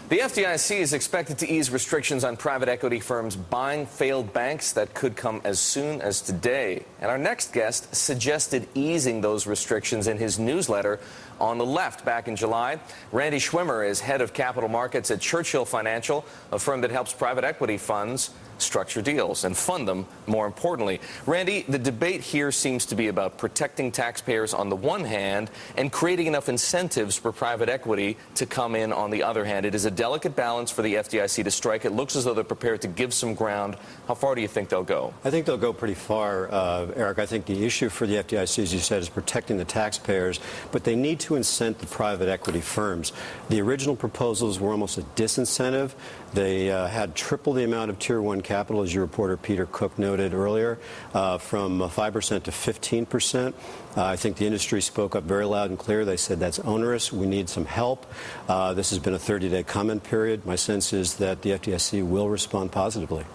The F.D.I.C. is expected to ease restrictions on private equity firms buying failed banks. That could come as soon as today. And our next guest suggested easing those restrictions in his newsletter on the left back in July. Randy Schwimmer is head of capital markets at Churchill Financial, a firm that helps private equity funds structure deals and fund them, more importantly. Randy, the debate here seems to be about protecting taxpayers on the one hand and creating enough incentives for private equity to come in on the other hand. It is a delicate balance for the FDIC to strike. It looks as though they're prepared to give some ground. How far do you think they'll go? I think they'll go pretty far, Eric. I think the issue for the FDIC, as you said, is protecting the taxpayers, but they need to incent the private equity firms. The original proposals were almost a disincentive. They had triple the amount of Tier 1 capital, as your reporter Peter Cook noted earlier, from 5% to 15%. I think the industry spoke up very loud and clear. They said that's onerous. We need some help. This has been a 30-day comment period. My sense is that the FDIC will respond positively.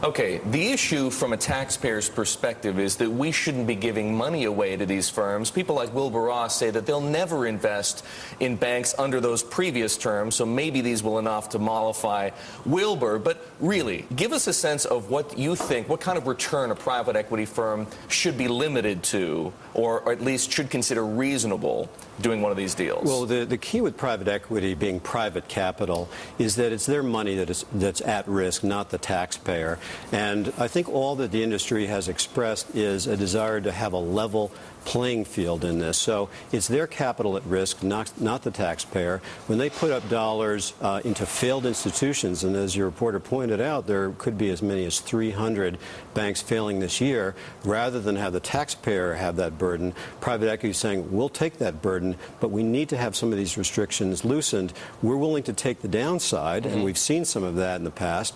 Okay, the issue from a taxpayer's perspective is that we shouldn't be giving money away to these firms. People like Wilbur Ross say that they'll never invest in banks under those previous terms, so maybe these will enough to mollify Wilbur. But really, give us a sense of what you think, what kind of return a private equity firm should be limited to, or at least should consider reasonable doing one of these deals. Well, the key with private equity being private capital is that it's their money that's at risk, not the taxpayer. And I think all that the industry has expressed is a desire to have a level playing field in this. So it's their capital at risk, not the taxpayer. When they put up dollars into failed institutions, and as your reporter pointed out, there could be as many as 300 banks failing this year, rather than have the taxpayer have that burden, private equity is saying, we'll take that burden, but we need to have some of these restrictions loosened. We're willing to take the downside, and we've seen some of that in the past.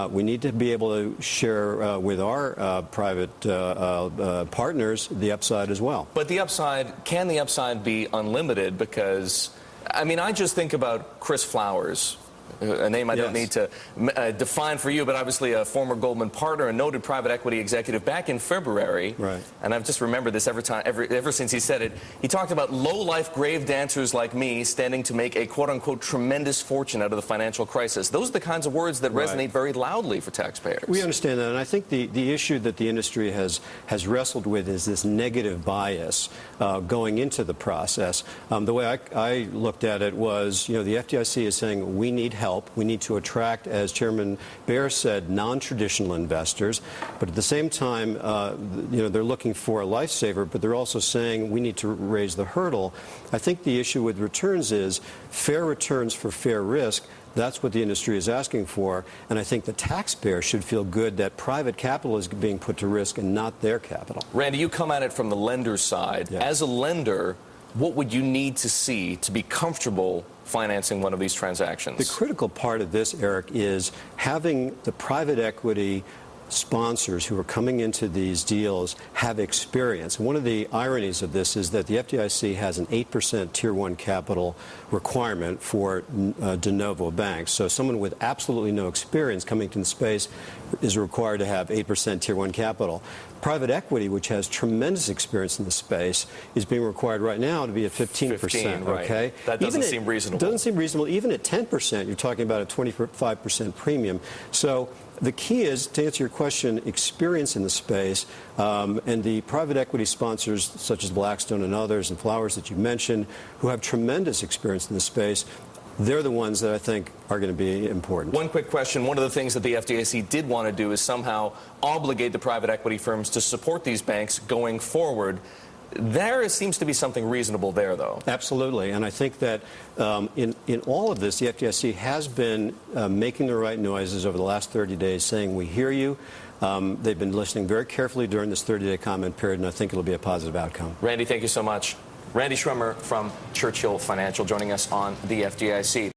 We need to be able to share with our private partners the upside as well. But the upside, can the upside be unlimited? Because, I mean, I just think about Chris Flowers, a name I don't need to define for you, but obviously a former Goldman partner, a noted private equity executive back in February. Right. And I've just remembered this ever since he said it. He talked about low-life grave dancers like me standing to make a quote-unquote tremendous fortune out of the financial crisis. Those are the kinds of words that resonate very loudly for taxpayers. We understand that, and I think the issue that the industry has wrestled with is this negative bias going into the process. The way I looked at it was, the FDIC is saying we need help. We need to attract, as Chairman Baer said, non-traditional investors. But at the same time, they're looking for a lifesaver, but they're also saying we need to raise the hurdle. I think the issue with returns is fair returns for fair risk. That's what the industry is asking for. And I think the taxpayer should feel good that private capital is being put to risk and not their capital. Randy, you come at it from the lender's side. Yes. As a lender, what would you need to see to be comfortable financing one of these transactions? The critical part of this, Eric, is having the private equity sponsors who are coming into these deals have experience. One of the ironies of this is that the FDIC has an 8% Tier 1 capital requirement for de novo banks. So someone with absolutely no experience coming to the space is required to have 8% Tier 1 capital. Private equity, which has tremendous experience in the space, is being required right now to be at 15%. Right. Okay, that doesn't seem reasonable. Doesn't seem reasonable. Even at 10%, you're talking about a 25% premium. So the key is, to answer your question, experience in the space, and the private equity sponsors such as Blackstone and others and Flowers that you mentioned, who have tremendous experience in the space. They're the ones that I think are going to be important. One quick question. One of the things that the FDIC did want to do is somehow obligate the private equity firms to support these banks going forward. There seems to be something reasonable there, though. Absolutely. And I think that in all of this, the FDIC has been making the right noises over the last 30 days, saying, we hear you. They've been listening very carefully during this 30-day comment period, and I think it'll be a positive outcome. Randy, thank you so much. Randy Schwimmer from Churchill Financial joining us on the FDIC.